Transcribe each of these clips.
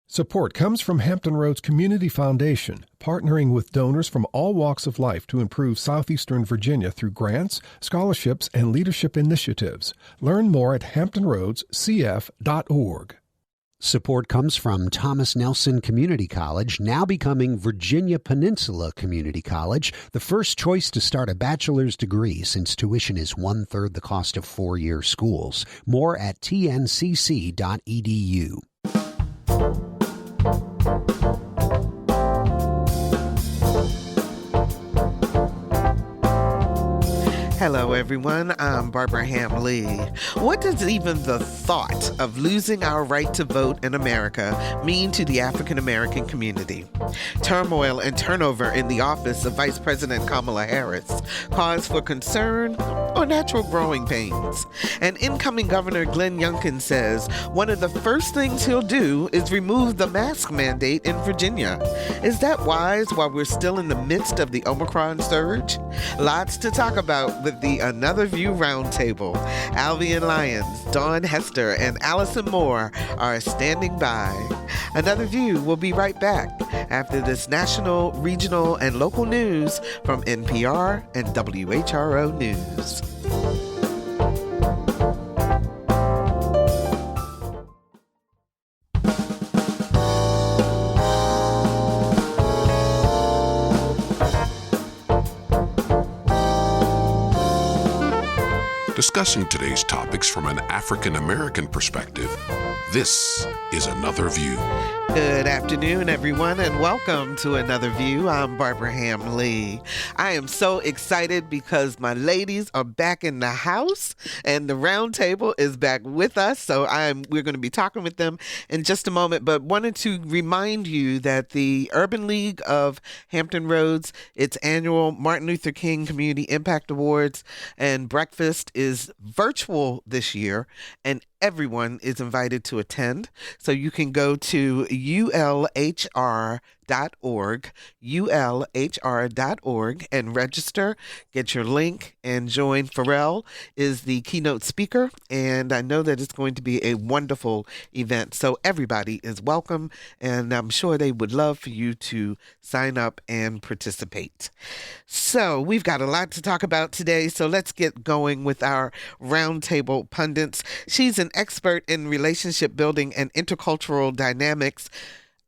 Support comes from Hampton Roads Community Foundation, partnering with donors from all walks of life to improve southeastern Virginia through grants, scholarships, and leadership initiatives. Learn more at hamptonroadscf.org. Support comes from Thomas Nelson Community College, now becoming Virginia Peninsula Community College, the first choice to start a bachelor's degree since tuition is one-third the cost of four-year schools. More at tncc.edu. Hello, everyone. I'm Barbara Ham-Lee. What does even the thought of losing our right to vote in America mean to the African-American community? Turmoil and turnover in the office of Vice President Kamala Harris cause for concern or natural growing pains. And incoming Governor Glenn Youngkin says one of the first things he'll do is remove the mask mandate in Virginia. Is that wise while we're still in the midst of the Omicron surge? Lots to talk about with the Another View Roundtable. Alvean Lyons, Daun, Hester, and Allison Moore are standing by. Another View will be right back after this national, regional, and local news from NPR and WHRO News. Discussing today's topics from an African-American perspective, this is Another View. Good afternoon, everyone, and welcome to Another View. I'm Barbara Ham-Lee. I am so excited because my ladies are back in the house and the round table is back with us. So we're going to be talking with them in just a moment, but wanted to remind you that the Urban League of Hampton Roads, its annual Martin Luther King Community Impact Awards and breakfast is virtual this year, and everyone is invited to attend. So you can go to ulhr.org, and register, get your link, and join. Pharrell is the keynote speaker, and I know that it's going to be a wonderful event. So everybody is welcome, and I'm sure they would love for you to sign up and participate. So we've got a lot to talk about today, so let's get going with our roundtable pundits. She's an expert in relationship building and intercultural dynamics.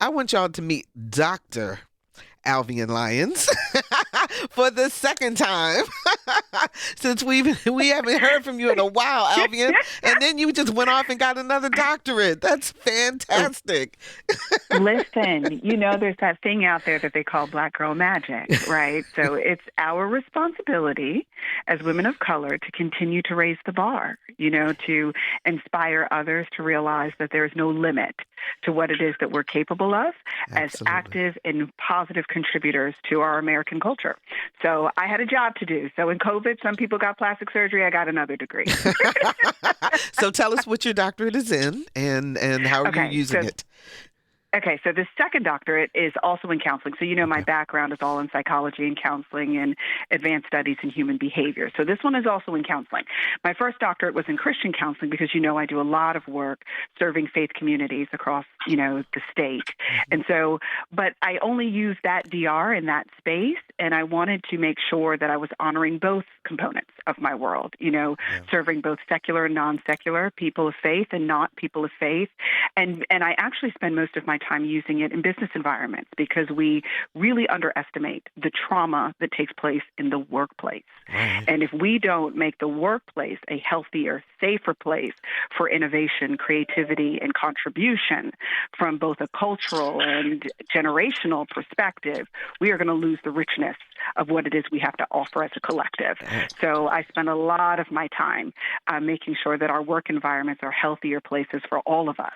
I want y'all to meet Dr. Alvean Lyons for the second time since we haven't heard from you in a while, Alvean, and then you just went off and got another doctorate. That's fantastic. Listen, there's that thing out there that they call black girl magic, right? So it's our responsibility as women of color to continue to raise the bar, to inspire others to realize that there is no limit to what it is that we're capable of as active and positive contributors to our American culture. So I had a job to do. So in COVID, some people got plastic surgery. I got another degree. So tell us what your doctorate is in and how are you using it? Okay, so the second doctorate is also in counseling. So, my background is all in psychology and counseling and advanced studies in human behavior. So this one is also in counseling. My first doctorate was in Christian counseling because, I do a lot of work serving faith communities across, the state. And so, but I only used that DR in that space, and I wanted to make sure that I was honoring both components of my world, serving both secular and non-secular, people of faith and not people of faith. And I actually spend most of my time using it in business environments because we really underestimate the trauma that takes place in the workplace. Right. And if we don't make the workplace a healthier, safer place for innovation, creativity, and contribution from both a cultural and generational perspective, we are going to lose the richness of what it is we have to offer as a collective. So I spend a lot of my time making sure that our work environments are healthier places for all of us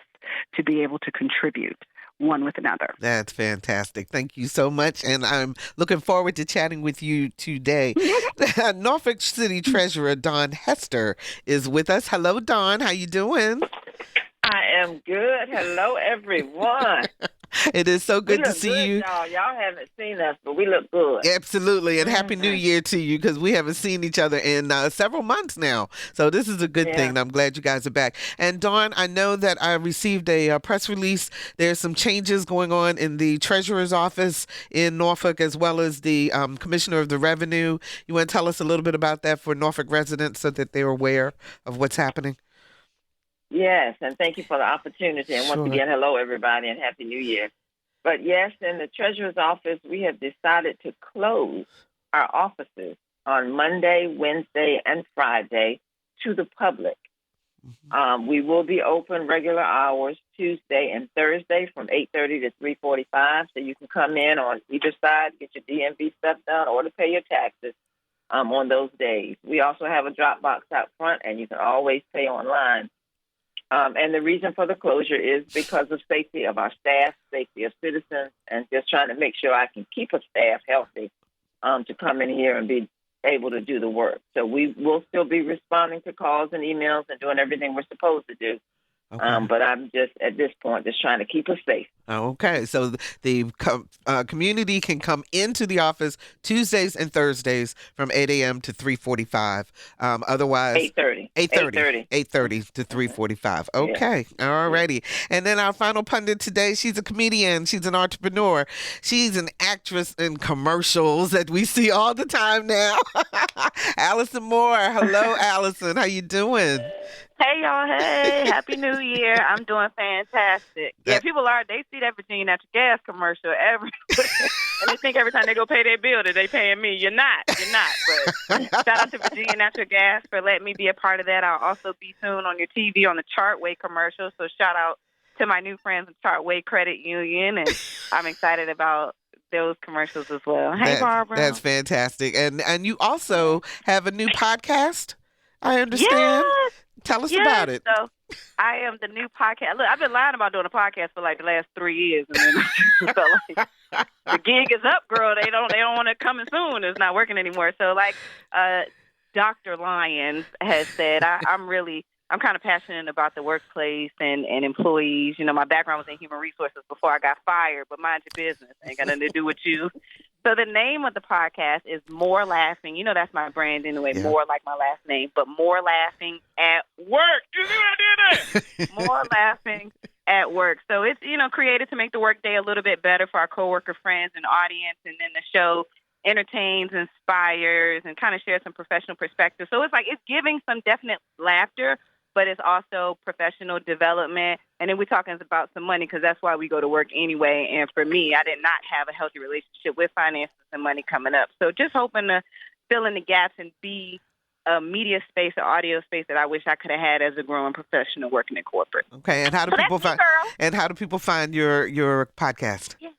to be able to contribute one with another. That's fantastic. Thank you so much. And I'm looking forward to chatting with you today. Norfolk City Treasurer Daun Hester is with us. Hello, Daun. How you doing? I am good. Hello, everyone. It is so good to see good, you. Y'all haven't seen us, but we look good. Absolutely. And Happy New Year to you, because we haven't seen each other in several months now. So this is a good thing. And I'm glad you guys are back. And Daun, I know that I received a press release. There's some changes going on in the Treasurer's office in Norfolk, as well as the Commissioner of the Revenue. You want to tell us a little bit about that for Norfolk residents so that they're aware of what's happening? Yes, and thank you for the opportunity. And once again, hello, everybody, and Happy New Year. But yes, in the Treasurer's office, we have decided to close our offices on Monday, Wednesday, and Friday to the public. We will be open regular hours Tuesday and Thursday from 8:30 to 3:45, so you can come in on either side, get your DMV stuff done, or to pay your taxes on those days. We also have a drop box out front, and you can always pay online. And the reason for the closure is because of safety of our staff, safety of citizens, and just trying to make sure I can keep a staff healthy to come in here and be able to do the work. So we will still be responding to calls and emails and doing everything we're supposed to do. Okay. But I'm just, at this point, just trying to keep us safe. Okay. So the community can come into the office Tuesdays and Thursdays from 8 a.m. to 3:45. Otherwise, 8:30 to 3:45. Okay. Yeah. All righty. And then our final pundit today, she's a comedian. She's an entrepreneur. She's an actress in commercials that we see all the time now. Allison Moore. Hello, Allison. How you doing? Hey, y'all. Hey, Happy New Year. I'm doing fantastic. Yeah, people they see that Virginia Natural Gas commercial everywhere. And they think every time they go pay their bill that they paying me. You're not. But shout out to Virginia Natural Gas for letting me be a part of that. I'll also be soon on your TV on the Chartway commercial. So shout out to my new friends at Chartway Credit Union. And I'm excited about those commercials as well. Hey, Barbara. That's fantastic. And you also have a new podcast, I understand. Yes. Tell us about it. So I am the new podcast. Look, I've been lying about doing a podcast for like the last 3 years, and then I felt like the gig is up, girl. They don't want it coming soon. It's not working anymore. So like Dr. Lyons has said, I'm kind of passionate about the workplace and employees. You know, my background was in human resources before I got fired, but mind your business. Ain't got nothing to do with you. So the name of the podcast is More Laughing. You know, that's my brand anyway, More like my last name, but More Laughing at Work. You see what I did there? More Laughing at Work. So it's, created to make the workday a little bit better for our coworker friends and audience. And then the show entertains, inspires, and kind of shares some professional perspective. So it's giving some definite laughter, but it's also professional development. And then we're talking about some money, because that's why we go to work anyway. And for me, I did not have a healthy relationship with finances and money coming up. So just hoping to fill in the gaps and be a media space, an audio space that I wish I could have had as a growing professional working in corporate. Okay, and how do people find your podcast? Yeah.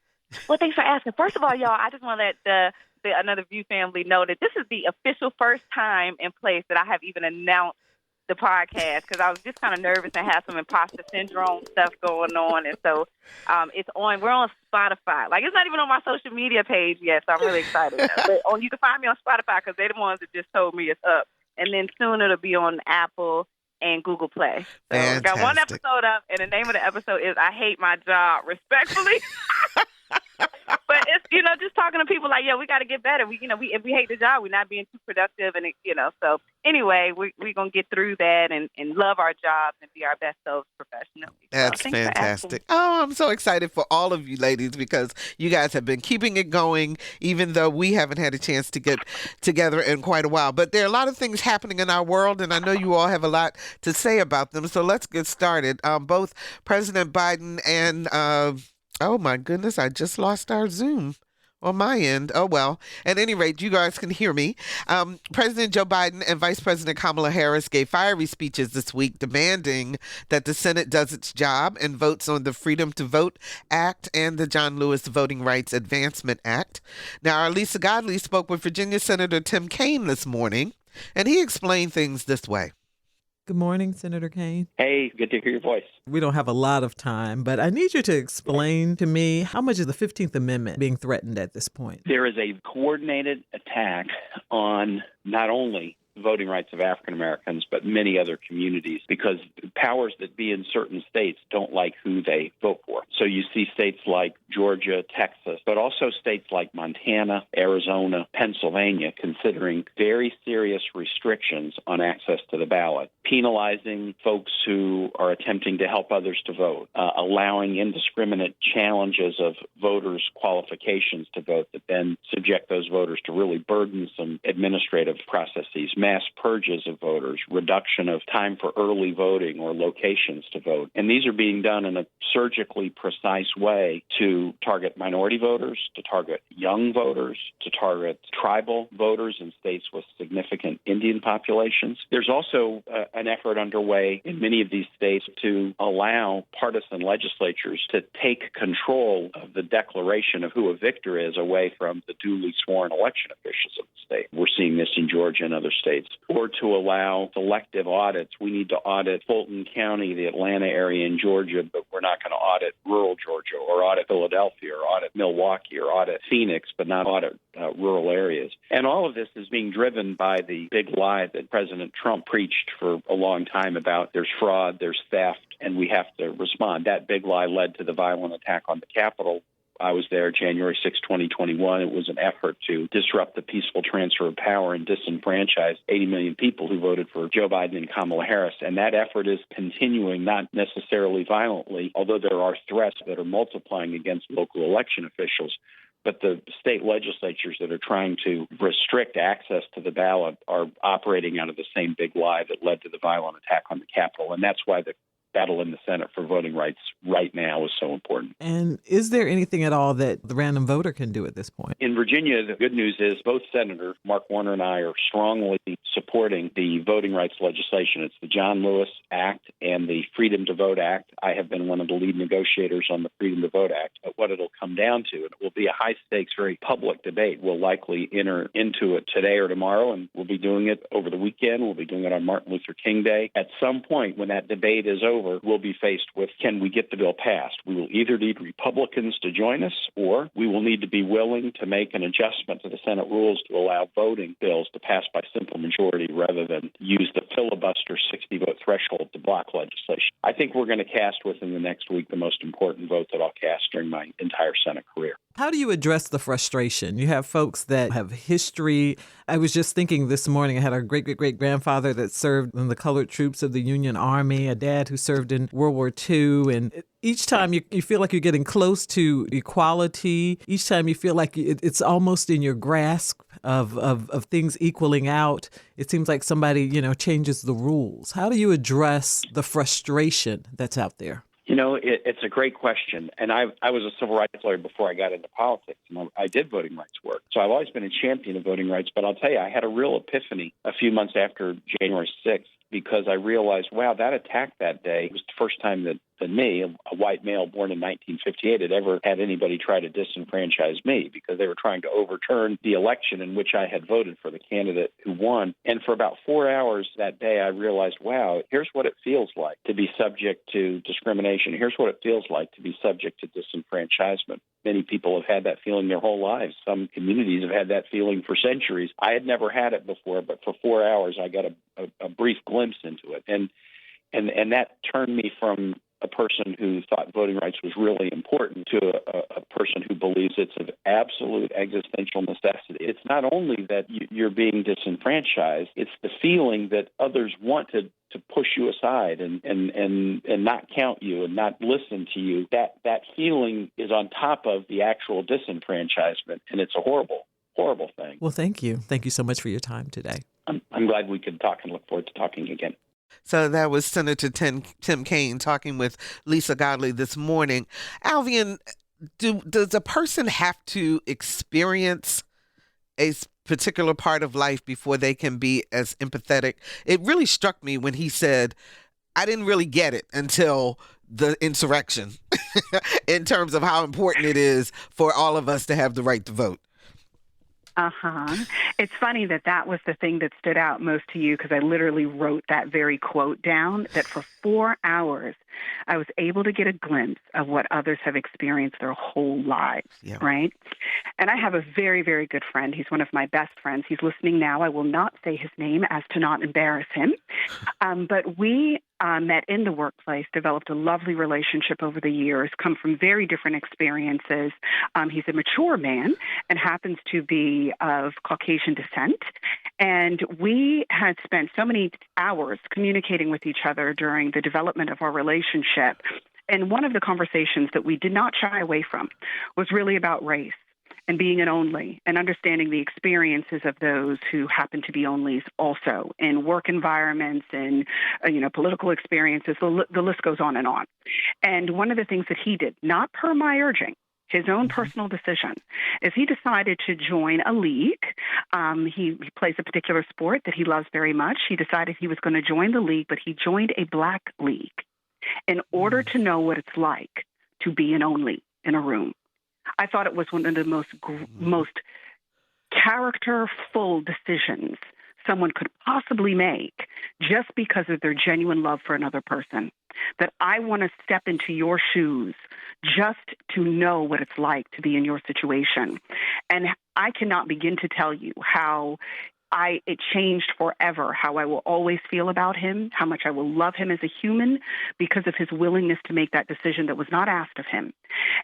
Well, thanks for asking. First of all, y'all, I just want to let the Another View family know that this is the official first time in place that I have even announced the podcast, because I was just kind of nervous and had some imposter syndrome stuff going on. And so we're on Spotify. Like, it's not even on my social media page yet, so I'm really excited. But you can find me on Spotify, because they're the ones that just told me it's up. And then soon it'll be on Apple and Google Play. So I got one episode up, and the name of the episode is I Hate My Job, respectfully. But it's, just talking to people like, we got to get better. If we hate the job, we're not being too productive. And, so anyway, we're going to get through that and love our jobs and be our best selves professionally. That's fantastic. Oh, I'm so excited for all of you ladies, because you guys have been keeping it going, even though we haven't had a chance to get together in quite a while. But there are a lot of things happening in our world, and I know you all have a lot to say about them. So let's get started. Both President Biden and oh, my goodness, I just lost our Zoom on my end. Oh, well, at any rate, you guys can hear me. President Joe Biden and Vice President Kamala Harris gave fiery speeches this week demanding that the Senate does its job and votes on the Freedom to Vote Act and the John Lewis Voting Rights Advancement Act. Now, our Lisa Godley spoke with Virginia Senator Tim Kaine this morning, and he explained things this way. Good morning, Senator Kaine. Hey, good to hear your voice. We don't have a lot of time, but I need you to explain to me, how much is the 15th Amendment being threatened at this point? There is a coordinated attack on not only the voting rights of African Americans, but many other communities, because powers that be in certain states don't like who they vote for. So you see states like Georgia, Texas, but also states like Montana, Arizona, Pennsylvania considering very serious restrictions on access to the ballot, penalizing folks who are attempting to help others to vote, allowing indiscriminate challenges of voters' qualifications to vote that then subject those voters to really burdensome administrative processes, mass purges of voters, reduction of time for early voting or locations to vote. And these are being done in a surgically precise way to target minority voters, to target young voters, to target tribal voters in states with significant Indian populations. There's also an effort underway in many of these states to allow partisan legislatures to take control of the declaration of who a victor is away from the duly sworn election officials of the state. We're seeing this in Georgia and other states. Or to allow selective audits. We need to audit Fulton County, the Atlanta area in Georgia, but we're not going to audit rural Georgia or audit Philadelphia or audit Milwaukee or audit Phoenix, but not audit rural areas. And all of this is being driven by the big lie that President Trump preached for a long time about there's fraud, there's theft, and we have to respond. That big lie led to the violent attack on the Capitol. I was there January 6, 2021. It was an effort to disrupt the peaceful transfer of power and disenfranchise 80 million people who voted for Joe Biden and Kamala Harris. And that effort is continuing, not necessarily violently, although there are threats that are multiplying against local election officials. But the state legislatures that are trying to restrict access to the ballot are operating out of the same big lie that led to the violent attack on the Capitol. And that's why the battle in the Senate for voting rights right now is so important. And is there anything at all that the random voter can do at this point? In Virginia, the good news is both Senators, Mark Warner and I, are strongly supporting the voting rights legislation. It's the John Lewis Act and the Freedom to Vote Act. I have been one of the lead negotiators on the Freedom to Vote Act. But what it'll come down to, and it will be a high-stakes, very public debate. We'll likely enter into it today or tomorrow, and we'll be doing it over the weekend. We'll be doing it on Martin Luther King Day. At some point, when that debate is over, we'll be faced with, can we get the bill passed? We will either need Republicans to join us, or we will need to be willing to make an adjustment to the Senate rules to allow voting bills to pass by simple majority rather than use the filibuster 60-vote threshold to block legislation. I think we're going to cast within the next week the most important vote that I'll cast during my entire Senate career. How do you address the frustration? You have folks that have history. I was just thinking this morning, I had a great-great-great-grandfather that served in the colored troops of the Union Army, a dad who served in World War II, and each time you feel like you're getting close to equality, each time you feel like it's almost in your grasp of things equaling out, it seems like somebody, changes the rules. How do you address the frustration that's out there? It's a great question. And I was a civil rights lawyer before I got into politics, and I did voting rights work. So I've always been a champion of voting rights. But I'll tell you, I had a real epiphany a few months after January 6th, because I realized, wow, that attack that day was the first time that me, a white male born in 1958, had ever had anybody try to disenfranchise me, because they were trying to overturn the election in which I had voted for the candidate who won. And for about 4 hours that day, I realized, wow, here's what it feels like to be subject to discrimination. Here's what it feels like to be subject to disenfranchisement. Many people have had that feeling their whole lives. Some communities have had that feeling for centuries. I had never had it before, but for 4 hours, I got a brief glimpse into it. And that turned me from a person who thought voting rights was really important to a person who believes it's of absolute existential necessity. It's not only that you're being disenfranchised, it's the feeling that others want to push you aside and not count you and not listen to you. That feeling is on top of the actual disenfranchisement, and it's a horrible thing. Well, thank you. Thank you so much for your time today. I'm glad we could talk and look forward to talking again. So that was Senator Tim Kaine talking with Lisa Godley this morning. Alvean, does a person have to experience a particular part of life before they can be as empathetic? It really struck me when he said, I didn't really get it until the insurrection in terms of how important it is for all of us to have the right to vote. It's funny that was the thing that stood out most to you, because I literally wrote that very quote down, that for 4 hours I was able to get a glimpse of what others have experienced their whole lives, right? And I have a very, very good friend. He's one of my best friends. He's listening now. I will not say his name as to not embarrass him. But we met in the workplace, developed a lovely relationship over the years, come from very different experiences. He's a mature man and happens to be of Caucasian descent. And we had spent so many hours communicating with each other during the development of our relationship. And one of the conversations that we did not shy away from was really about race and being an only and understanding the experiences of those who happen to be onlys also in work environments and, political experiences. The list goes on. And one of the things that he did, not per my urging, his own personal decision, is he decided to join a league. He plays a particular sport that he loves very much. He decided he was going to join the league, but he joined a Black league in order to know what it's like to be an only in a room. I thought it was one of the most characterful decisions someone could possibly make just because of their genuine love for another person. That I want to step into your shoes just to know what it's like to be in your situation. And I cannot begin to tell you how it changed forever, how I will always feel about him, how much I will love him as a human because of his willingness to make that decision that was not asked of him.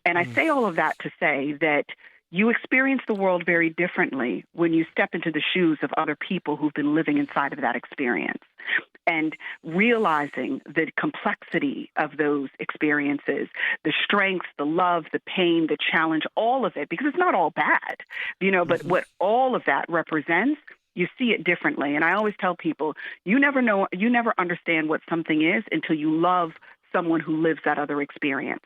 And I say all of that to say that you experience the world very differently when you step into the shoes of other people who've been living inside of that experience. And realizing the complexity of those experiences, the strength, the love, the pain, the challenge, all of it, because it's not all bad, but what all of that represents, you see it differently. And I always tell people, you never understand what something is until you love someone who lives that other experience.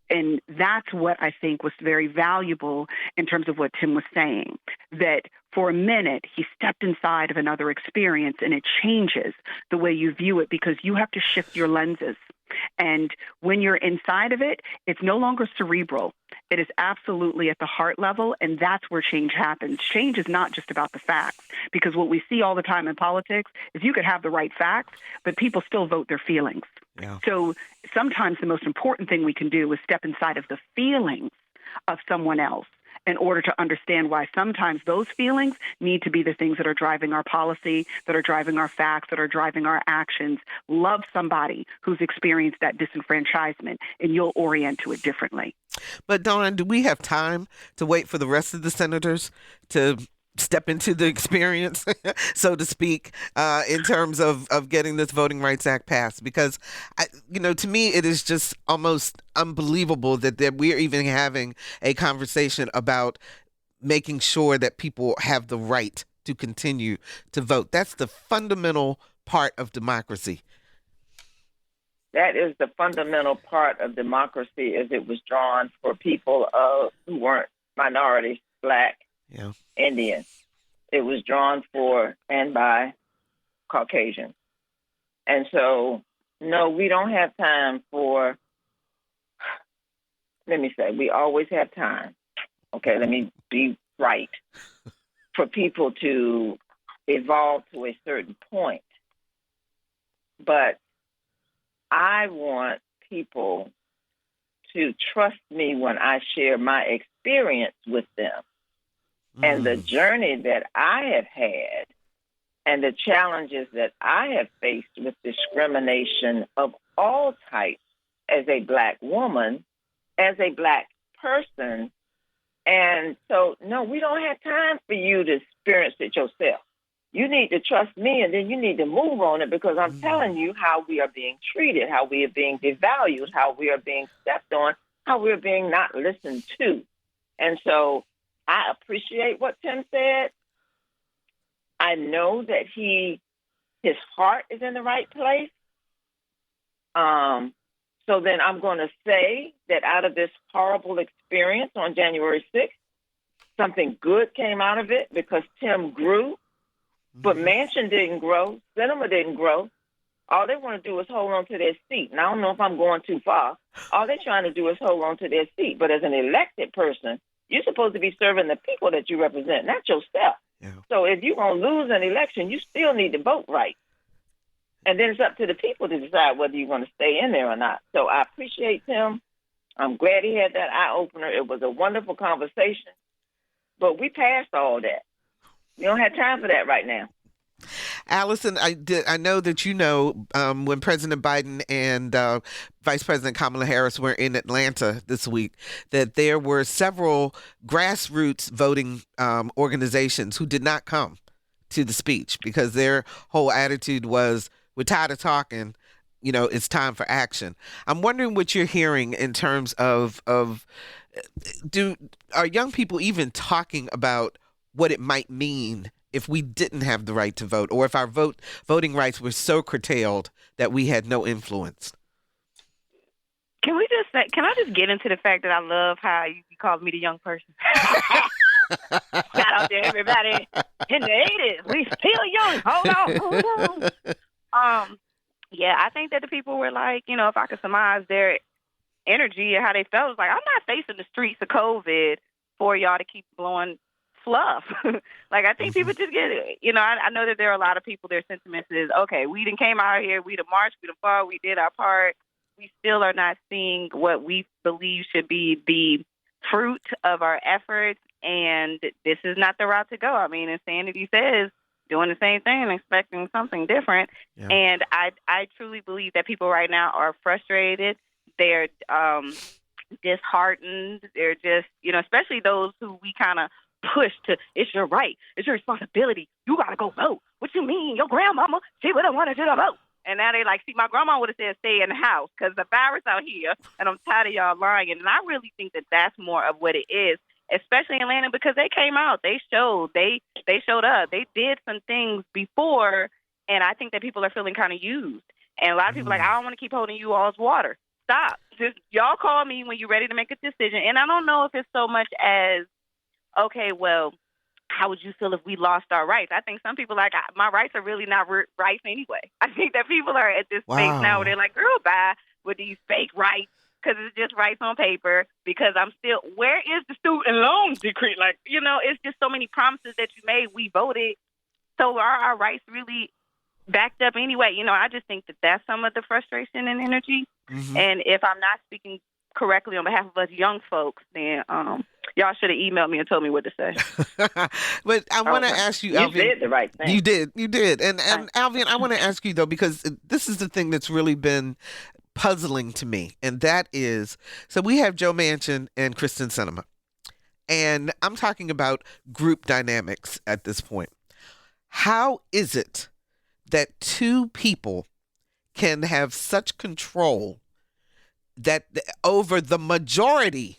And that's what I think was very valuable in terms of what Tim was saying, that for a minute he stepped inside of another experience and it changes the way you view it because you have to shift your lenses. And when you're inside of it, it's no longer cerebral. It is absolutely at the heart level, and that's where change happens. Change is not just about the facts, because what we see all the time in politics is you could have the right facts, but people still vote their feelings. Yeah. So sometimes the most important thing we can do is step inside of the feelings of someone else in order to understand why sometimes those feelings need to be the things that are driving our policy, that are driving our facts, that are driving our actions. Love somebody who's experienced that disenfranchisement, and you'll orient to it differently. But, Daun, do we have time to wait for the rest of the senators to step into the experience, so to speak, in terms of getting this Voting Rights Act passed? Because, to me, it is just almost unbelievable that we're even having a conversation about making sure that people have the right to continue to vote. That's the fundamental part of democracy. That is the fundamental part of democracy as it was drawn for people who weren't minorities, Black, Indian. It was drawn for and by Caucasian. And so, no, we don't have time for, we always have time. Okay, let me be right. For people to evolve to a certain point. But I want people to trust me when I share my experience with them. And the journey that I have had and the challenges that I have faced with discrimination of all types as a Black woman, as a Black person. And so, no, we don't have time for you to experience it yourself. You need to trust me, and then you need to move on it, because I'm telling you how we are being treated, how we are being devalued, how we are being stepped on, how we are being not listened to. And so I appreciate what Tim said. I know that his heart is in the right place. So then I'm going to say that out of this horrible experience on January 6th, something good came out of it, because Tim grew, but Manchin didn't grow. Sinema didn't grow. All they want to do is hold on to their seat. And I don't know if I'm going too far. All they're trying to do is hold on to their seat. But as an elected person, you're supposed to be serving the people that you represent, not yourself. Yeah. So if you're going to lose an election, you still need to vote right. And then it's up to the people to decide whether you want to stay in there or not. So I appreciate Tim. I'm glad he had that eye-opener. It was a wonderful conversation. But we passed all that. We don't have time for that right now. Allison, I know that you know when President Biden and Vice President Kamala Harris were in Atlanta this week, that there were several grassroots voting organizations who did not come to the speech because their whole attitude was, we're tired of talking, it's time for action. I'm wondering what you're hearing in terms of are young people even talking about what it might mean if we didn't have the right to vote, or if our voting rights were so curtailed that we had no influence? Can I just get into the fact that I love how you called me the young person? Shout out to everybody in the 80s. We still young. Hold on. Yeah, I think that the people were like, if I could surmise their energy and how they felt, it was like, I'm not facing the streets of COVID for y'all to keep blowing fluff. Like, I think people just get it. I know that there are a lot of people, their sentiments is, okay, we done came out here, we done marched, we done fought, we did our part. We still are not seeing what we believe should be the fruit of our efforts, and this is not the route to go. I mean, insanity says doing the same thing and expecting something different. Yeah. And I truly believe that people right now are frustrated. They're disheartened. They're just, especially those who we kind of push to, it's your right, it's your responsibility, you got to go vote. What you mean? Your grandmama, she would have wanted you to vote. And now they like, see, my grandma would have said stay in the house because the virus out here, and I'm tired of y'all lying. And I really think that that's more of what it is, especially in Atlanta, because they came out, they showed up, they did some things before, and I think that people are feeling kind of used. And a lot of people are like, I don't want to keep holding you all's water. Stop. Just y'all call me when you're ready to make a decision. And I don't know if it's so much as, okay, well, how would you feel if we lost our rights? I think some people like, my rights are really not rights anyway. I think that people are at this space now where they're like, girl, bye with these fake rights because it's just rights on paper because I'm still, where is the student loan decree? Like, it's just so many promises that you made. We voted. So are our rights really backed up anyway? I just think that that's some of the frustration and energy. Mm-hmm. And if I'm not speaking correctly on behalf of us young folks, then y'all should have emailed me and told me what to say. But I want to ask you, Alvean. You did the right thing. You did. And Alvean, I want to ask you, though, because this is the thing that's really been puzzling to me. And that is, so we have Joe Manchin and Kristen Sinema. And I'm talking about group dynamics at this point. How is it that two people can have such control that over the majority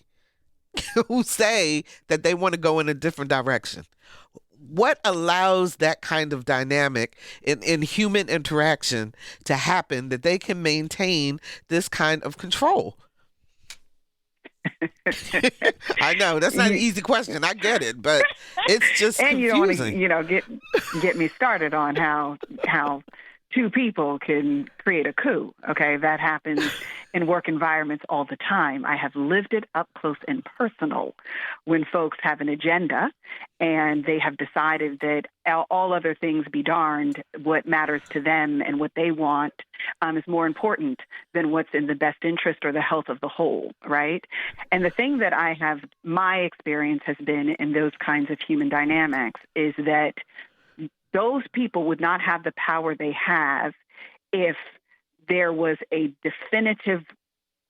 who say that they want to go in a different direction? What allows that kind of dynamic in human interaction to happen that they can maintain this kind of control? I know that's not an easy question. I get it, but it's just and confusing. You don't want to, get me started on how two people can create a coup. Okay, that happens in work environments all the time. I have lived it up close and personal when folks have an agenda and they have decided that all other things be darned, what matters to them and what they want is more important than what's in the best interest or the health of the whole, right? And the thing that my experience has been in those kinds of human dynamics is that those people would not have the power they have if there was a definitive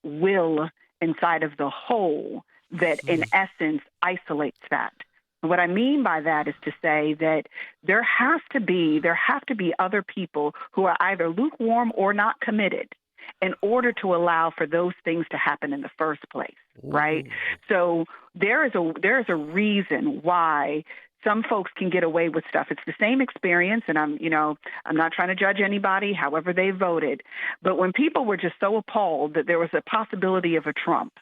will inside of the whole that, in essence, isolates that. And what I mean by that is to say that there have to be other people who are either lukewarm or not committed in order to allow for those things to happen in the first place, right? So there is a reason why some folks can get away with stuff. It's the same experience, and I'm not trying to judge anybody, however they voted. But when people were just so appalled that there was a possibility of a Trump,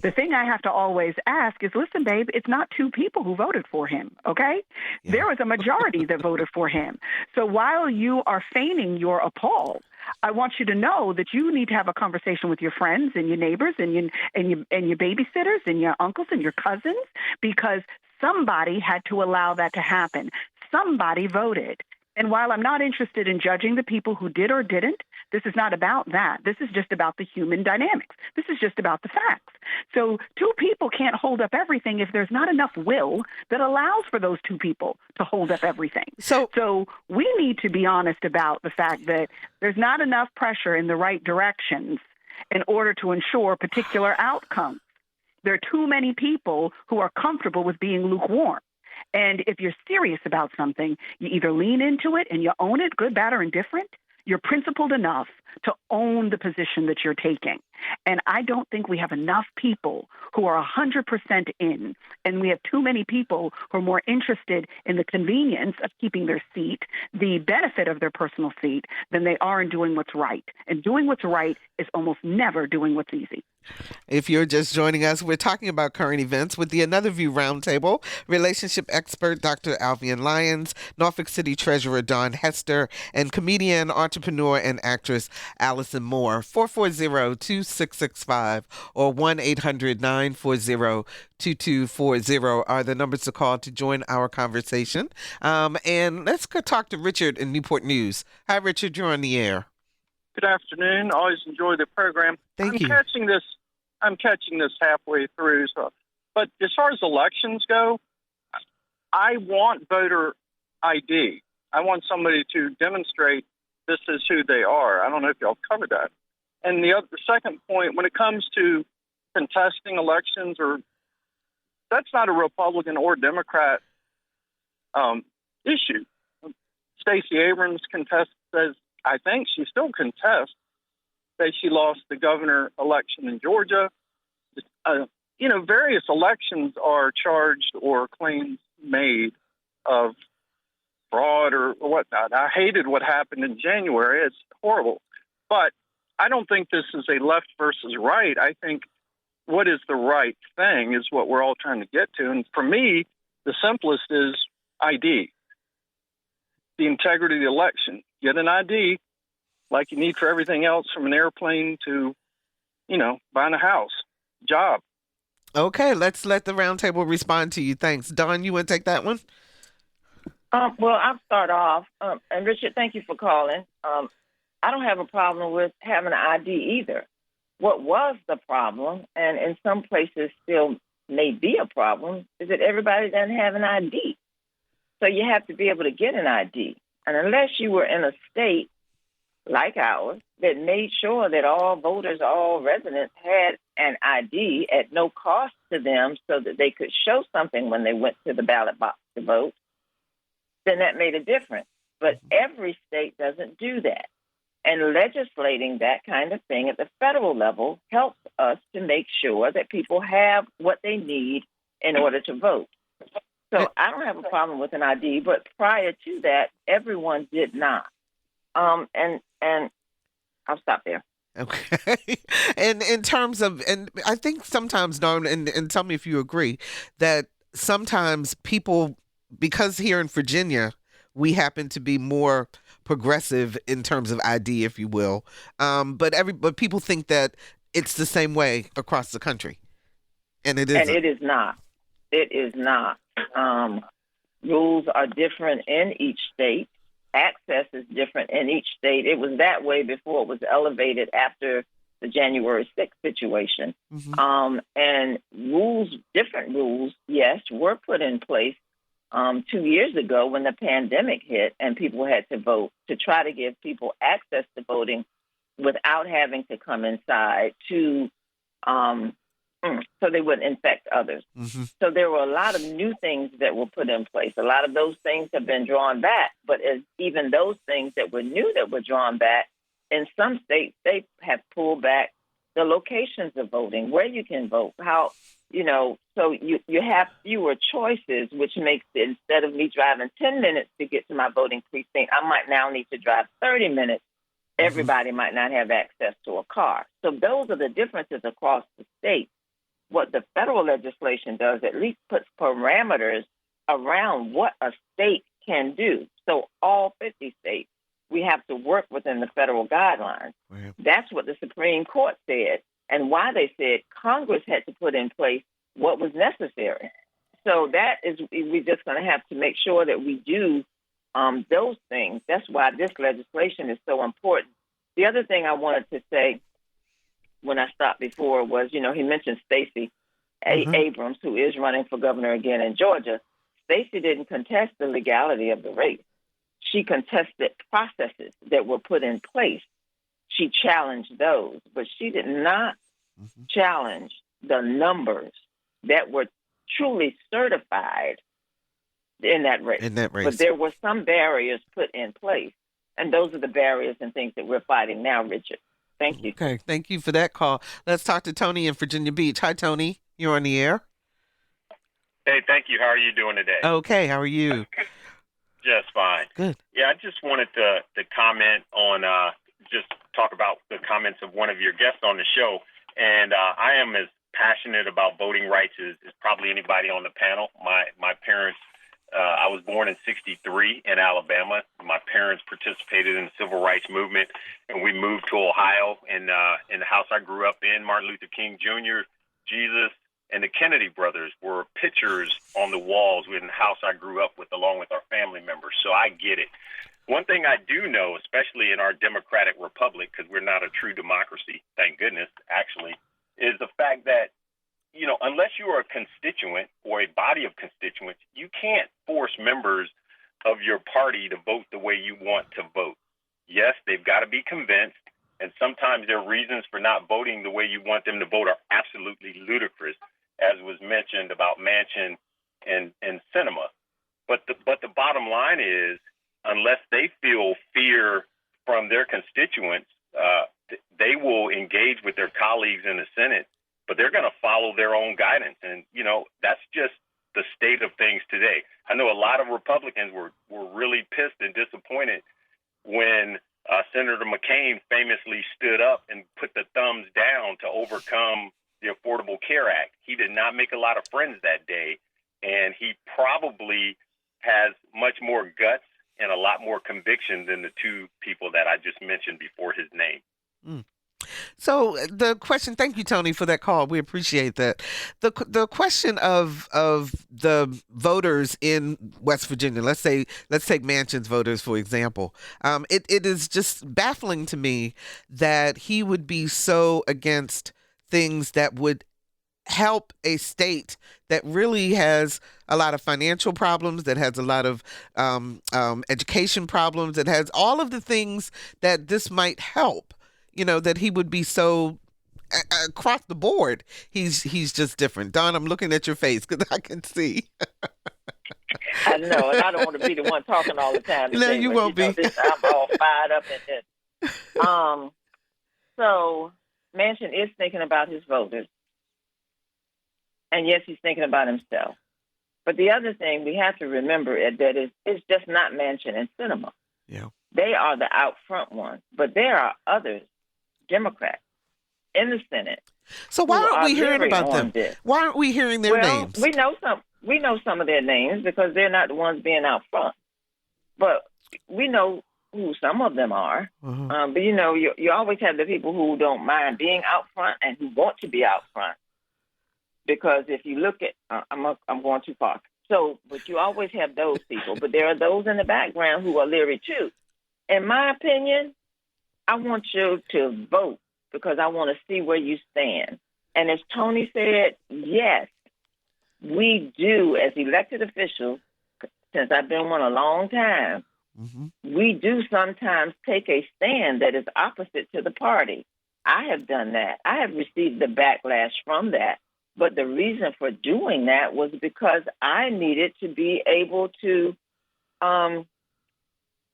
the thing I have to always ask is, listen, babe, it's not two people who voted for him, okay? Yeah. There was a majority that voted for him. So while you are feigning your appall, I want you to know that you need to have a conversation with your friends and your neighbors and your babysitters and your uncles and your cousins, because somebody had to allow that to happen. Somebody voted. And while I'm not interested in judging the people who did or didn't, this is not about that. This is just about the human dynamics. This is just about the facts. So two people can't hold up everything if there's not enough will that allows for those two people to hold up everything. So we need to be honest about the fact that there's not enough pressure in the right directions in order to ensure particular outcomes. There are too many people who are comfortable with being lukewarm. And if you're serious about something, you either lean into it and you own it, good, bad, or indifferent. You're principled enough to own the position that you're taking. And I don't think we have enough people who are 100% in, and we have too many people who are more interested in the convenience of keeping their seat, the benefit of their personal seat, than they are in doing what's right. And doing what's right is almost never doing what's easy. If you're just joining us, we're talking about current events with the Another View Roundtable, relationship expert Dr. Alvean Lyons, Norfolk City Treasurer Daun Hester, and comedian, entrepreneur, and actress Allison Moore. 440-2665 or 1-800-940-2240 are the numbers to call to join our conversation. And let's go talk to Richard in Newport News. Hi, Richard. You're on the air. Good afternoon. Always enjoy the program. Thank you. I'm catching this halfway through. But as far as elections go, I want voter ID. I want somebody to demonstrate this is who they are. I don't know if y'all covered that. And the second point, when it comes to contesting elections, that's not a Republican or Democrat issue. Stacey Abrams says, I think she still contests that she lost the governor election in Georgia. Various elections are charged or claims made of fraud or whatnot. I hated what happened in January. It's horrible. But I don't think this is a left versus right. I think what is the right thing is what we're all trying to get to. And for me, the simplest is ID. The integrity of the election. Get an ID like you need for everything else, from an airplane to, buying a house, job. Okay, let's let the roundtable respond to you. Thanks. Dawn, you want to take that one? Well, I'll start off. And Richard, thank you for calling. I don't have a problem with having an ID either. What was the problem, and in some places still may be a problem, is that everybody doesn't have an ID. So you have to be able to get an ID. And unless you were in a state like ours that made sure that all voters, all residents had an ID at no cost to them so that they could show something when they went to the ballot box to vote, then that made a difference. But every state doesn't do that. And legislating that kind of thing at the federal level helps us to make sure that people have what they need in order to vote. So I don't have a problem with an ID, but prior to that, everyone did not. And I'll stop there. Okay. And in terms of, and I think sometimes, Dawn, and tell me if you agree, that sometimes people, because here in Virginia, we happen to be more progressive in terms of ID, if you will. But people think that it's the same way across the country. And it isn't. And it is not. It is not. Rules are different in each state. Access is different in each state. It was that way before it was elevated after the January 6th situation. Mm-hmm. And different rules, yes, were put in place 2 years ago when the pandemic hit and people had to vote, to try to give people access to voting without having to come inside so they wouldn't infect others. Mm-hmm. So there were a lot of new things that were put in place. A lot of those things have been drawn back, but even those things that were new that were drawn back, in some states, they have pulled back the locations of voting, where you can vote, how, so you have fewer choices, which makes it, instead of me driving 10 minutes to get to my voting precinct, I might now need to drive 30 minutes. Everybody might not have access to a car. So those are the differences across the state. What the federal legislation does, at least puts parameters around what a state can do. So all 50 states, we have to work within the federal guidelines. Right. That's what the Supreme Court said, and why they said Congress had to put in place what was necessary. So that is, we're just going to have to make sure that we do those things. That's why this legislation is so important. The other thing I wanted to say when I stopped before was, he mentioned Stacey Abrams, who is running for governor again in Georgia. Stacey didn't contest the legality of the race. She contested processes that were put in place. She challenged those, but she did not challenge the numbers that were truly certified in that race. But there were some barriers put in place, and those are the barriers and things that we're fighting now, Richard. Thank you. Okay, thank you for that call. Let's talk to Tony in Virginia Beach. Hi, Tony. You're on the air. Hey, thank you. How are you doing today? Okay, how are you? Just fine. Good. Yeah, I just wanted to comment on, just talk about the comments of one of your guests on the show. And I am as passionate about voting rights as probably anybody on the panel. My parents, I was born in '63 in Alabama. My parents participated in the civil rights movement, and we moved to Ohio. And in the house I grew up in, Martin Luther King Jr., Jesus, and the Kennedy brothers were pictures on the walls in the house I grew up with, along with our family members. So I get it. One thing I do know, especially in our democratic republic, because we're not a true democracy, thank goodness, actually, is the fact that, unless you are a constituent or a body of constituents, you can't force members of your party to vote the way you want to vote. Yes, they've got to be convinced, and sometimes their reasons for not voting the way you want them to vote are absolutely ludicrous, as was mentioned about Manchin and Sinema. But the bottom line is, unless they feel fear from their constituents, they will engage with their colleagues in the Senate, but they're going to follow their own guidance. And, that's just the state of things today. I know a lot of Republicans were really pissed and disappointed when Senator McCain famously stood up and put the thumbs down to overcome the Affordable Care Act. He did not make a lot of friends that day, and he probably has much more guts and a lot more conviction than the two people that I just mentioned before his name. So the question, thank you, Tony, for that call. We appreciate that. The question of the voters in West Virginia, let's take Manchin's voters, for example. It is just baffling to me that he would be so against things that would help a state that really has a lot of financial problems, that has a lot of education problems, that has all of the things that this might help. That he would be so across the board. He's just different. Daun, I'm looking at your face because I can see. I know, and I don't want to be the one talking all the time. No, you won't be. I'm all fired up in this. So Manchin is thinking about his voters. And yes, he's thinking about himself. But the other thing we have to remember is that it's just not Manchin and Sinema. Yeah. They are the out front ones. But there are others, Democrats, in the Senate. So why aren't we hearing about them? Why aren't we hearing their names? We know some of their names because they're not the ones being out front. But we know who some of them are. But you always have the people who don't mind being out front and who want to be out front. Because if you look at, I'm going too far. So, but you always have those people. But there are those in the background who are leery too. In my opinion, I want you to vote because I want to see where you stand. And as Tony said, yes, we do as elected officials, since I've been one a long time, we do sometimes take a stand that is opposite to the party. I have done that. I have received the backlash from that. But the reason for doing that was because I needed to be able to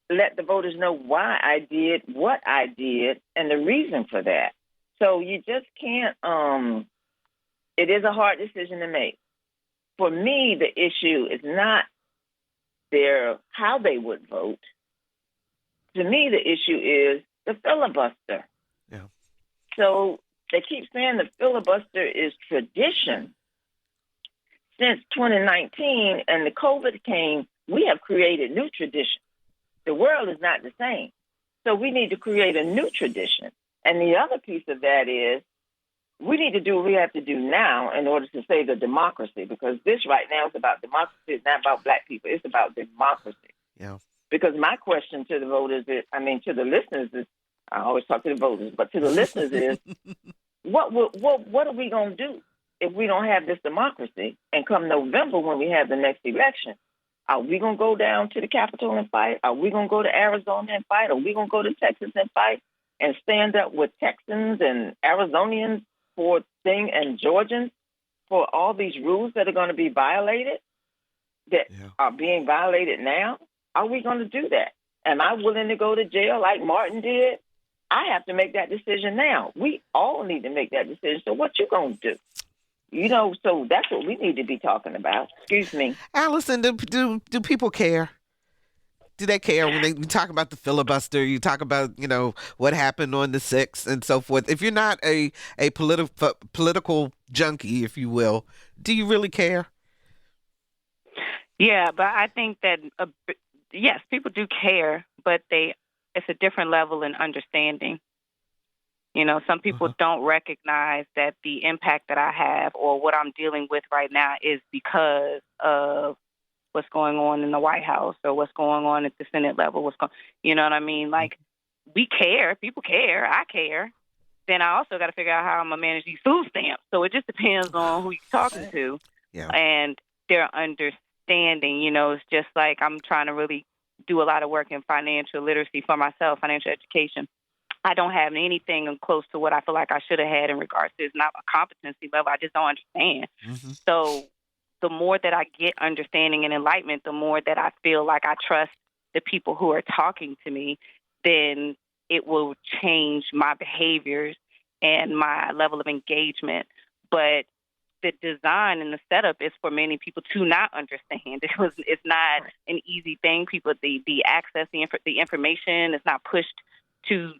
let the voters know why I did what I did and the reason for that. So you just can't, it is a hard decision to make. For me, the issue is not how they would vote. To me, the issue is the filibuster. Yeah. So they keep saying the filibuster is tradition. Since 2019 and the COVID came, we have created new tradition. The world is not the same. So we need to create a new tradition. And the other piece of that is we need to do what we have to do now in order to save the democracy, because this right now is about democracy. It's not about black people. It's about democracy. Yeah. Because my question to the voters is, to the listeners is, I always talk to the voters, but to the listeners is, what are we going to do if we don't have this democracy? And come November, when we have the next election, are we going to go down to the Capitol and fight? Are we going to go to Arizona and fight? Are we going to go to Texas and fight and stand up with Texans and Arizonians and Georgians for all these rules that are going to be violated, that are being violated now? Are we going to do that? Am I willing to go to jail like Martin did? I have to make that decision now. We all need to make that decision. So what you going to do? So that's what we need to be talking about. Excuse me. Allison, do people care? Do they care when you talk about the filibuster? You talk about, what happened on the 6th and so forth. If you're not a political junkie, if you will, do you really care? Yeah, but I think that, yes, people do care, but it's a different level in understanding. Some people don't recognize that the impact that I have or what I'm dealing with right now is because of what's going on in the White House or what's going on at the Senate level. You know what I mean? Like, we care. People care. I care. Then I also got to figure out how I'm going to manage these food stamps. So it just depends on who you're talking to and their understanding. It's just like I'm trying to really do a lot of work in financial literacy for myself, financial education. I don't have anything close to what I feel like I should have had in regards to, it's not a competency level. I just don't understand. So the more that I get understanding and enlightenment, the more that I feel like I trust the people who are talking to me, then it will change my behaviors and my level of engagement. But the design and the setup is for many people to not understand. It's not an easy thing. People, the access, the information is not pushed to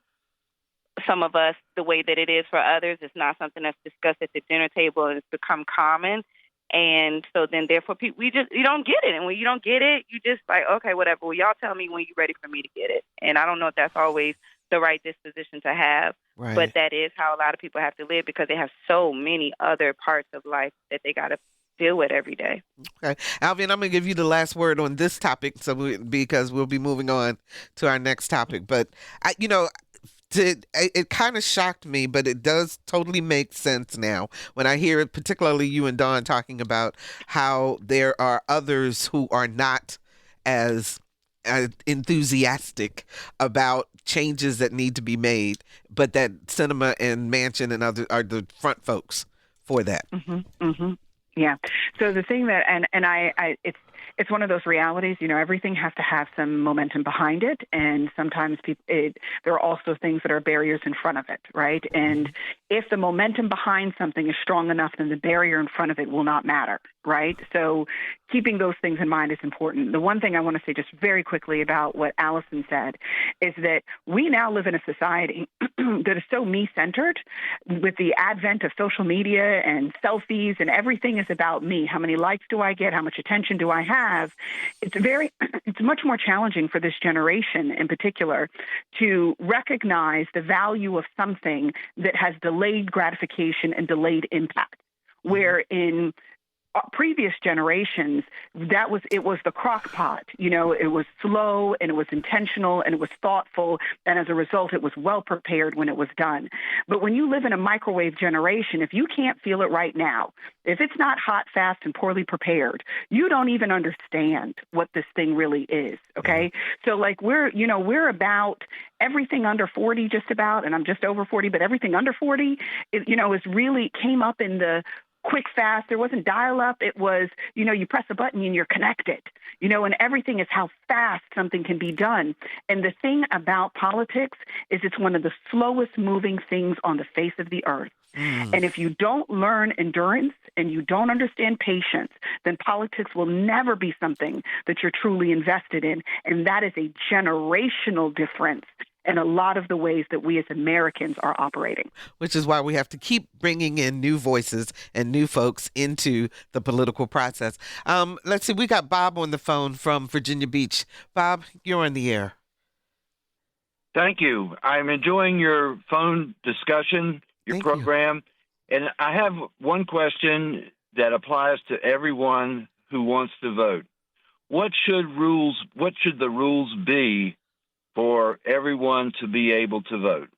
some of us the way that it is for others. It's not something that's discussed at the dinner table, and it's become common. And so then, therefore, people, you don't get it. And when you don't get it, you just like, okay, whatever. Well, y'all tell me when you're ready for me to get it. And I don't know if that's always the right disposition to have, but that is how a lot of people have to live, because they have so many other parts of life that they got to deal with every day. Okay. Alvean, I'm going to give you the last word on this topic because we'll be moving on to our next topic. But, it kind of shocked me, but it does totally make sense now when I hear it, particularly you and Daun talking about how there are others who are not as enthusiastic about changes that need to be made, but that Sinema and Manchin and others are the front folks for that. Yeah. So the thing that, and I it's one of those realities, everything has to have some momentum behind it. And sometimes there are also things that are barriers in front of it, right? And if the momentum behind something is strong enough, then the barrier in front of it will not matter, right? So keeping those things in mind is important. The one thing I want to say just very quickly about what Allison said is that we now live in a society that is so me-centered with the advent of social media and selfies, and everything is about me. How many likes do I get? How much attention do I have? It's much more challenging for this generation in particular to recognize the value of something that has delayed gratification and delayed impact, where in previous generations, it was the crock pot. It was slow and it was intentional and it was thoughtful. And as a result, it was well prepared when it was done. But when you live in a microwave generation, if you can't feel it right now, if it's not hot, fast, and poorly prepared, you don't even understand what this thing really is. Okay. So like we're about everything under 40 just about, and I'm just over 40, but everything under 40 is really came up in the quick, fast. There wasn't dial-up. It was, you press a button and you're connected, and everything is how fast something can be done. And the thing about politics is it's one of the slowest moving things on the face of the earth. And if you don't learn endurance and you don't understand patience, then politics will never be something that you're truly invested in. And that is a generational difference in a lot of the ways that we as Americans are operating. Which is why we have to keep bringing in new voices and new folks into the political process. Let's see, we got Bob on the phone from Virginia Beach. Bob, you're on the air. Thank you. I'm enjoying your phone discussion, your program. And I have one question that applies to everyone who wants to vote. what should the rules be for everyone to be able to vote?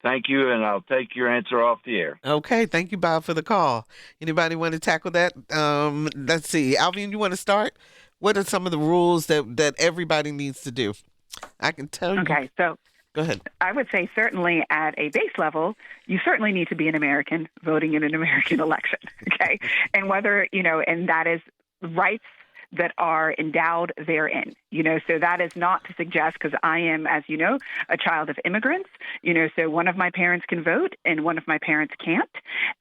Thank you, and I'll take your answer off the air. Okay, thank you, Bob, for the call. Anybody want to tackle that? Let's see. Alvean, you want to start? What are some of the rules that everybody needs to do? I can tell you. Okay, so go ahead. I would say certainly at a base level, you certainly need to be an American voting in an American election, okay? And whether, and that is rights that are endowed therein, so that is not to suggest, because I am, as you know, a child of immigrants, so one of my parents can vote and one of my parents can't.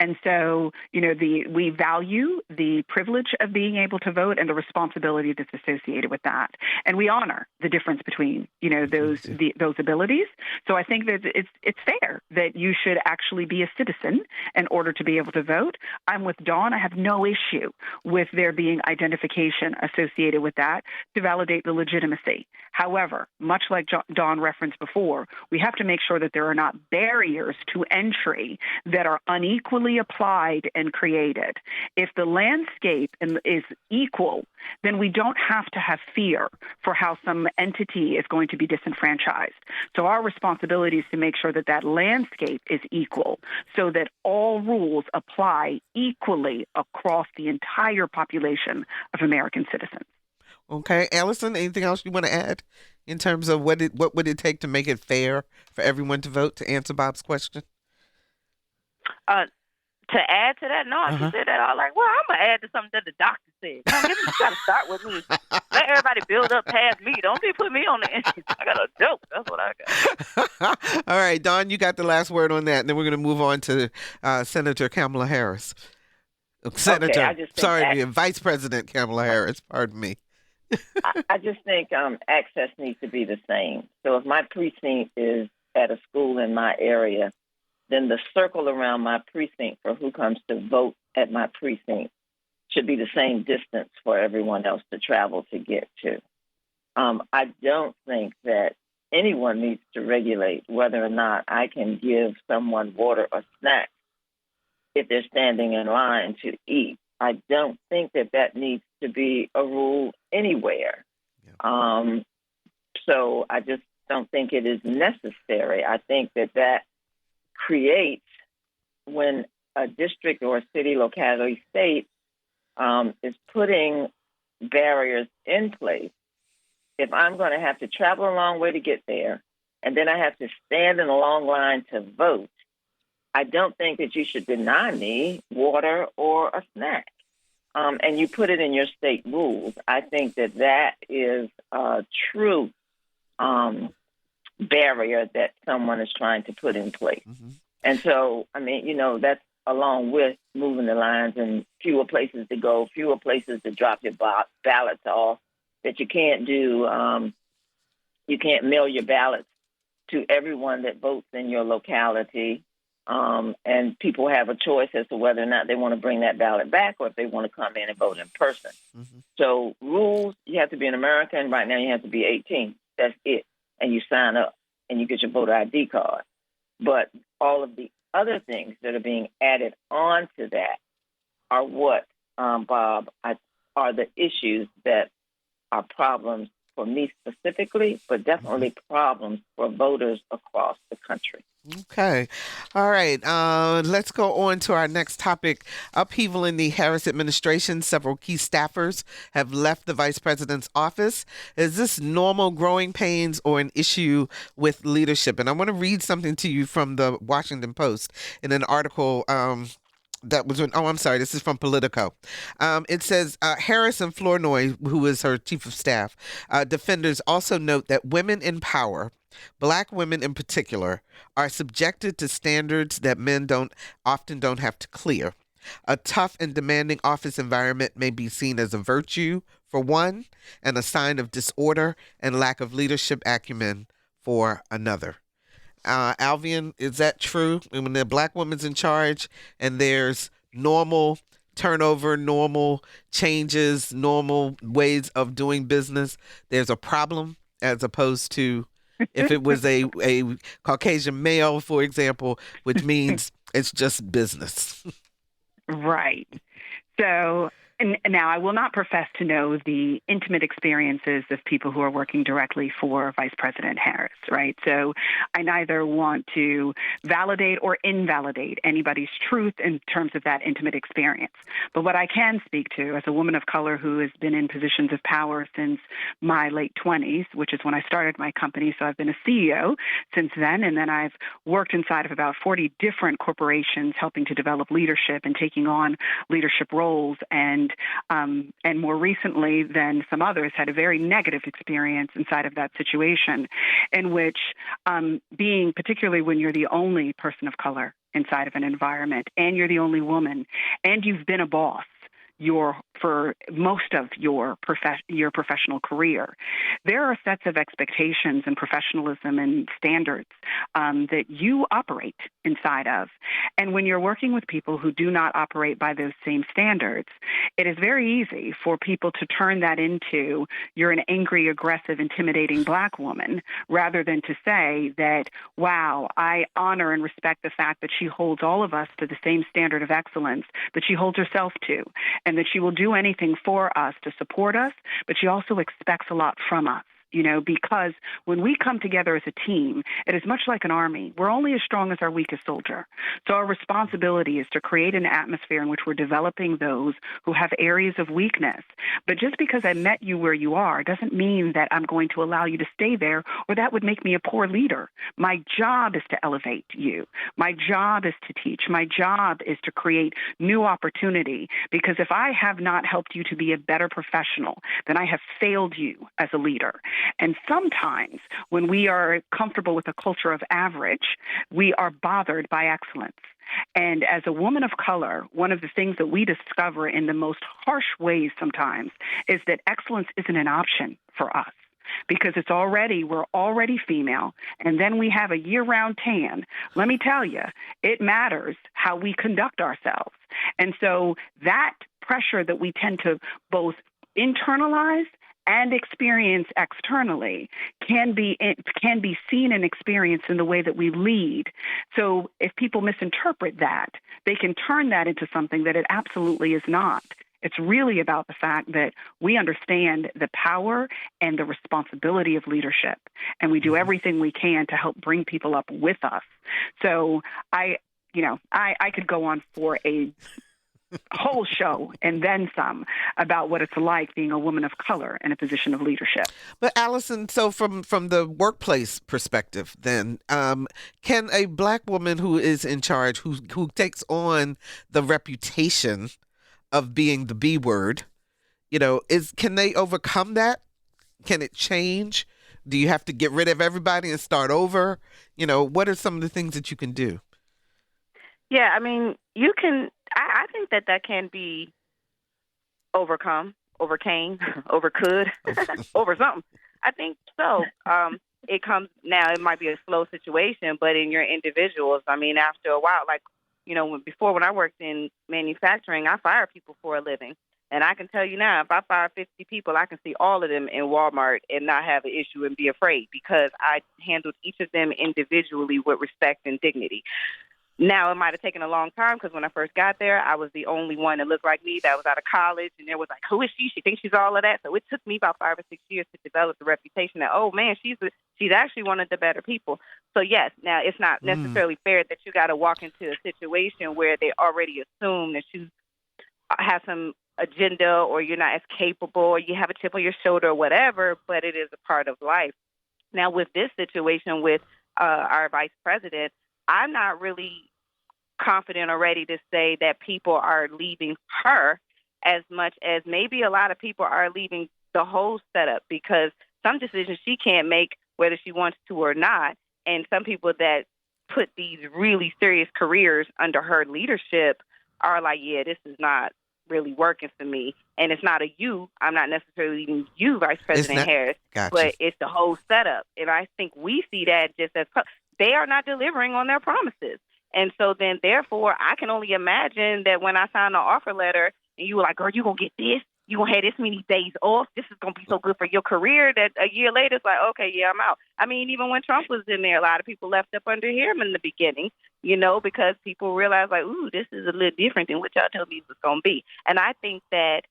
And so, we value the privilege of being able to vote and the responsibility that's associated with that. And we honor the difference between, those abilities. So I think that it's fair that you should actually be a citizen in order to be able to vote. I'm with Daun. I have no issue with there being identification associated with that to validate the legitimacy. However, much like Daun referenced before, we have to make sure that there are not barriers to entry that are unequally applied and created. If the landscape is equal, then we don't have to have fear for how some entity is going to be disenfranchised. So our responsibility is to make sure that that landscape is equal so that all rules apply equally across the entire population of American citizens. Okay, Allison, anything else you want to add in terms of what would it take to make it fair for everyone to vote, to answer Bob's question? To add to that, no, I just said that. I was like, well, I'm going to add to something that the doctor said. You got to start with me. Let everybody build up past me. Don't be put me on the end. I got a joke. That's what I got. All right, Daun, you got the last word on that. And then we're going to move on to Senator Kamala Harris. Vice President Kamala Harris, pardon me. I just think access needs to be the same. So if my precinct is at a school in my area, then the circle around my precinct for who comes to vote at my precinct should be the same distance for everyone else to travel to get to. I don't think that anyone needs to regulate whether or not I can give someone water or snacks if they're standing in line to eat. I don't think that needs to be a rule anywhere. Yeah. So I just don't think it is necessary. I think that creates, when a district or a city, locality, state is putting barriers in place. If I'm going to have to travel a long way to get there, and then I have to stand in a long line to vote, I don't think that you should deny me water or a snack. And you put it in your state rules. I think that is a true barrier that someone is trying to put in place. Mm-hmm. And so, that's along with moving the lines and fewer places to go, fewer places to drop your ballots off, that you can't do. You can't mail your ballots to everyone that votes in your locality. And people have a choice as to whether or not they want to bring that ballot back or if they want to come in and vote in person. Mm-hmm. So rules, you have to be an American. Right now you have to be 18. That's it. And you sign up and you get your voter ID card. But all of the other things that are being added on to that are what, Bob, are the issues that are problems for me specifically, but definitely problems for voters across the country. Okay. All right. Let's go on to our next topic. Upheaval in the Harris administration. Several key staffers have left the vice president's office. Is this normal growing pains or an issue with leadership? And I want to read something to you from the Washington Post in an article this is from Politico. It says, Harris and Flournoy, who is her chief of staff, defenders also note that women in power, Black women in particular, are subjected to standards that men often don't have to clear. A tough and demanding office environment may be seen as a virtue for one, and a sign of disorder and lack of leadership acumen for another. Alvean, is that true? When the Black woman's in charge and there's normal turnover, normal changes, normal ways of doing business, there's a problem, as opposed to if it was a Caucasian male, for example, which means it's just business. Right. So And now, I will not profess to know the intimate experiences of people who are working directly for Vice President Harris, right? So I neither want to validate or invalidate anybody's truth in terms of that intimate experience. But what I can speak to as a woman of color who has been in positions of power since my late 20s, which is when I started my company. So I've been a CEO since then, and then I've worked inside of about 40 different corporations helping to develop leadership and taking on leadership roles, and more recently than some others, had a very negative experience inside of that situation, in which being, particularly when you're the only person of color inside of an environment, and you're the only woman, and you've been a boss for most of your professional career, there are sets of expectations and professionalism and standards that you operate inside of. And when you're working with people who do not operate by those same standards, it is very easy for people to turn that into, you're an angry, aggressive, intimidating Black woman, rather than to say that, wow, I honor and respect the fact that she holds all of us to the same standard of excellence that she holds herself to, and that she will do anything for us to support us, but she also expects a lot from us. Because when we come together as a team, it is much like an army. We're only as strong as our weakest soldier. So our responsibility is to create an atmosphere in which we're developing those who have areas of weakness. But just because I met you where you are doesn't mean that I'm going to allow you to stay there, or that would make me a poor leader. My job is to elevate you. My job is to teach. My job is to create new opportunity, because if I have not helped you to be a better professional, then I have failed you as a leader. And sometimes when we are comfortable with a culture of average, we are bothered by excellence. And as a woman of color, one of the things that we discover in the most harsh ways sometimes is that excellence isn't an option for us, because we're already female, and then we have a year-round tan. Let me tell you, it matters how we conduct ourselves. And so that pressure that we tend to both internalize and experience externally can be seen and experienced in the way that we lead. So if people misinterpret that, they can turn that into something that it absolutely is not. It's really about the fact that we understand the power and the responsibility of leadership, and we do everything we can to help bring people up with us. So I could go on for a whole show and then some about what it's like being a woman of color in a position of leadership. But Allison, so from the workplace perspective, then can a Black woman who is in charge, who takes on the reputation of being the B word, can they overcome that? Can it change? Do you have to get rid of everybody and start over? What are some of the things that you can do? Yeah, I mean, you can. I think that can be overcome, overcame, overcould, over something. I think so. It comes now. It might be a slow situation, but in your individuals, I mean, after a while, before when I worked in manufacturing, I fired people for a living. And I can tell you now, if I fire 50 people, I can see all of them in Walmart and not have an issue and be afraid, because I handled each of them individually with respect and dignity. Now, it might have taken a long time, because when I first got there, I was the only one that looked like me that was out of college. And there was like, who is she? She thinks she's all of that. So it took me about 5 or 6 years to develop the reputation that, oh, man, she's actually one of the better people. So, yes, now it's not necessarily fair that you got to walk into a situation where they already assume that you have some agenda, or you're not as capable, or you have a chip on your shoulder or whatever, but it is a part of life. Now, with this situation with our vice president, I'm not really confident or ready to say that people are leaving her as much as maybe a lot of people are leaving the whole setup, because some decisions she can't make whether she wants to or not. And some people that put these really serious careers under her leadership are like, yeah, this is not really working for me. And it's not I'm not necessarily leaving you, Vice President Harris, but it's the whole setup. And I think we see that just as they are not delivering on their promises. And so then, therefore, I can only imagine that when I signed the offer letter and you were like, girl, you going to get this, you're going to have this many days off. This is going to be so good for your career that a year later it's like, okay, yeah, I'm out. I mean, even when Trump was in there, a lot of people left up under him in the beginning, because people realized like, ooh, this is a little different than what y'all told me it was going to be. And I think that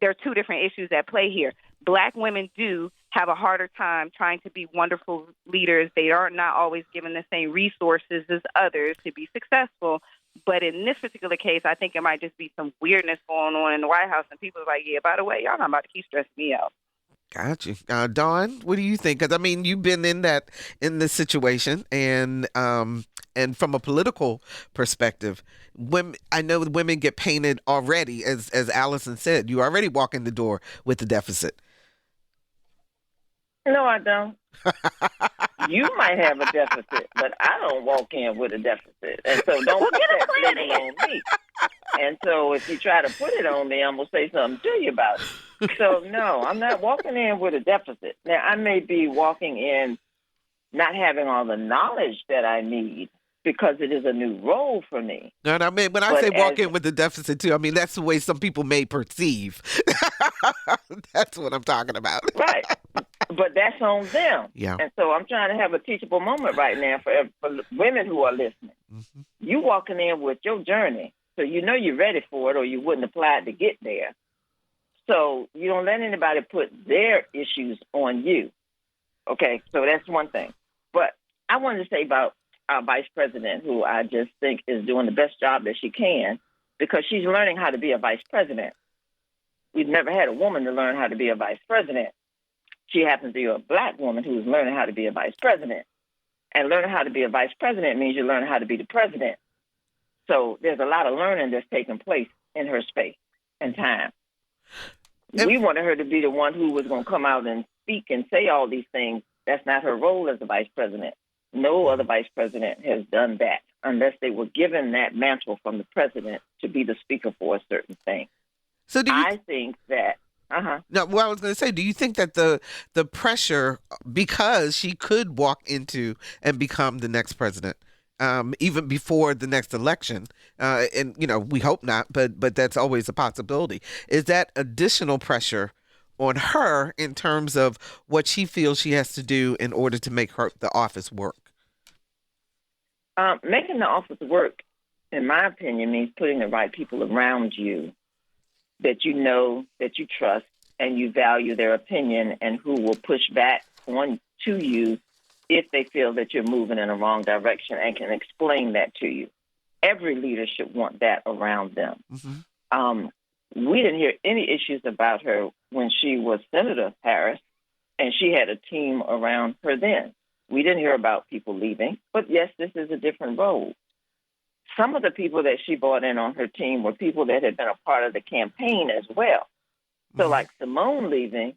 there are two different issues at play here. Black women do have a harder time trying to be wonderful leaders. They are not always given the same resources as others to be successful. But in this particular case, I think it might just be some weirdness going on in the White House. And people are like, yeah, by the way, y'all not about to keep stressing me out. Gotcha. Daun, what do you think? Because, I mean, you've been in this situation, and from a political perspective, I know women get painted already, as Allison said. You already walk in the door with the deficit. No, I don't. You might have a deficit, but I don't walk in with a deficit. And so don't put that label on me. And so if you try to put it on me, I'm going to say something to you about it. So, no, I'm not walking in with a deficit. Now, I may be walking in not having all the knowledge that I need because it is a new role for me. No, I mean, when I say walk in with the deficit, too, I mean, that's the way some people may perceive. That's what I'm talking about. Right. But that's on them. Yeah. And so I'm trying to have a teachable moment right now for women who are listening. Mm-hmm. You walking in with your journey, so you know you're ready for it or you wouldn't apply to get there. So you don't let anybody put their issues on you. Okay, so that's one thing. But I wanted to say about our vice president, who I just think is doing the best job that she can because she's learning how to be a vice president. We've never had a woman to learn how to be a vice president. She happens to be a black woman who's learning how to be a vice president. And learning how to be a vice president means you learn how to be the president. So there's a lot of learning that's taking place in her space and time. We wanted her to be the one who was going to come out and speak and say all these things. That's not her role as a vice president. No other vice president has done that unless they were given that mantle from the president to be the speaker for a certain thing. So I think that No, well, I was going to say, do you think that the pressure, because she could walk into and become the next president, even before the next election, and we hope not, but that's always a possibility. Is that additional pressure on her in terms of what she feels she has to do in order to make the office work? Making the office work, in my opinion, means putting the right people around you that you know, that you trust, and you value their opinion, and who will push back on to you if they feel that you're moving in a wrong direction and can explain that to you. Every leader should want that around them. Mm-hmm. We didn't hear any issues about her when she was Senator Harris, and she had a team around her then. We didn't hear about people leaving, but yes, this is a different role. Some of the people that she brought in on her team were people that had been a part of the campaign as well. So like Simone leaving,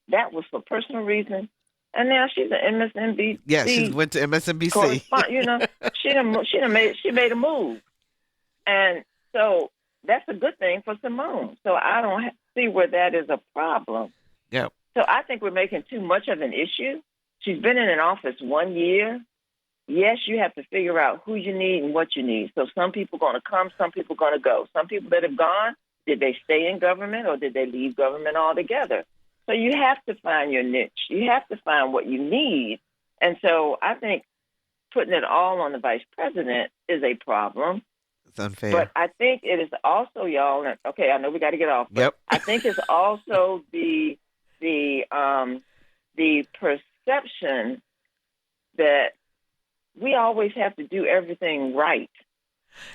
that was for personal reasons. And now she's an MSNBC. Yeah, she went to MSNBC. She made a move. And so that's a good thing for Simone. So I don't see where that is a problem. Yeah. So I think we're making too much of an issue. She's been in an office 1 year. Yes, you have to figure out who you need and what you need. So some people are going to come, some people are going to go. Some people that have gone, did they stay in government or did they leave government altogether? So you have to find your niche. You have to find what you need. And so I think putting it all on the vice president is a problem. It's unfair. But I think it is also, y'all, okay, I know we got to get off. But yep. I think it's also the perception that we always have to do everything right.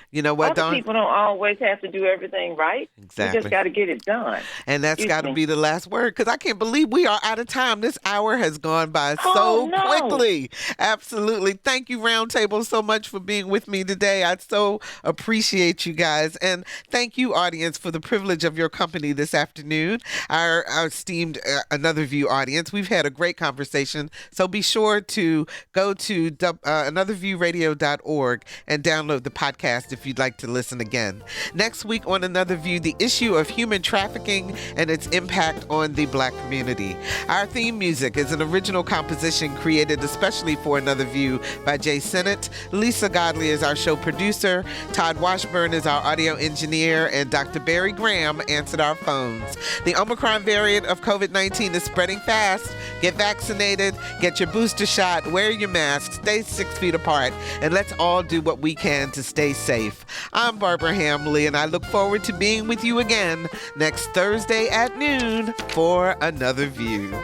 You know what, Daun? Other people don't always have to do everything right. Exactly. We just got to get it done. And that's got to be the last word, because I can't believe we are out of time. This hour has gone by so quickly. Absolutely. Thank you, Roundtable, so much for being with me today. I so appreciate you guys. And thank you, audience, for the privilege of your company this afternoon. Our esteemed Another View audience, we've had a great conversation. So be sure to go to anotherviewradio.org and download the podcast podcast if you'd like to listen again. Next week on Another View, the issue of human trafficking and its impact on the Black community. Our theme music is an original composition created especially for Another View by Jay Sennett. Lisa Godley is our show producer. Todd Washburn is our audio engineer, and Dr. Barry Graham answered our phones. The Omicron variant of COVID-19 is spreading fast. Get vaccinated, get your booster shot, wear your mask, stay 6 feet apart, and let's all do what we can to stay safe. I'm Barbara Hamley, and I look forward to being with you again next Thursday at noon for Another View.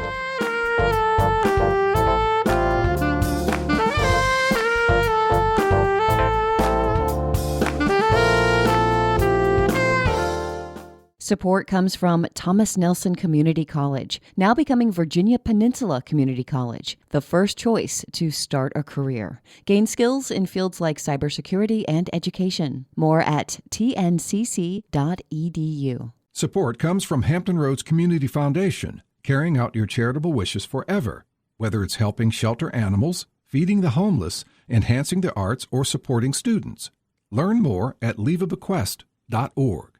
Support comes from Thomas Nelson Community College, now becoming Virginia Peninsula Community College, the first choice to start a career. Gain skills in fields like cybersecurity and education. More at tncc.edu. Support comes from Hampton Roads Community Foundation, carrying out your charitable wishes forever, whether it's helping shelter animals, feeding the homeless, enhancing the arts, or supporting students. Learn more at leaveabequest.org.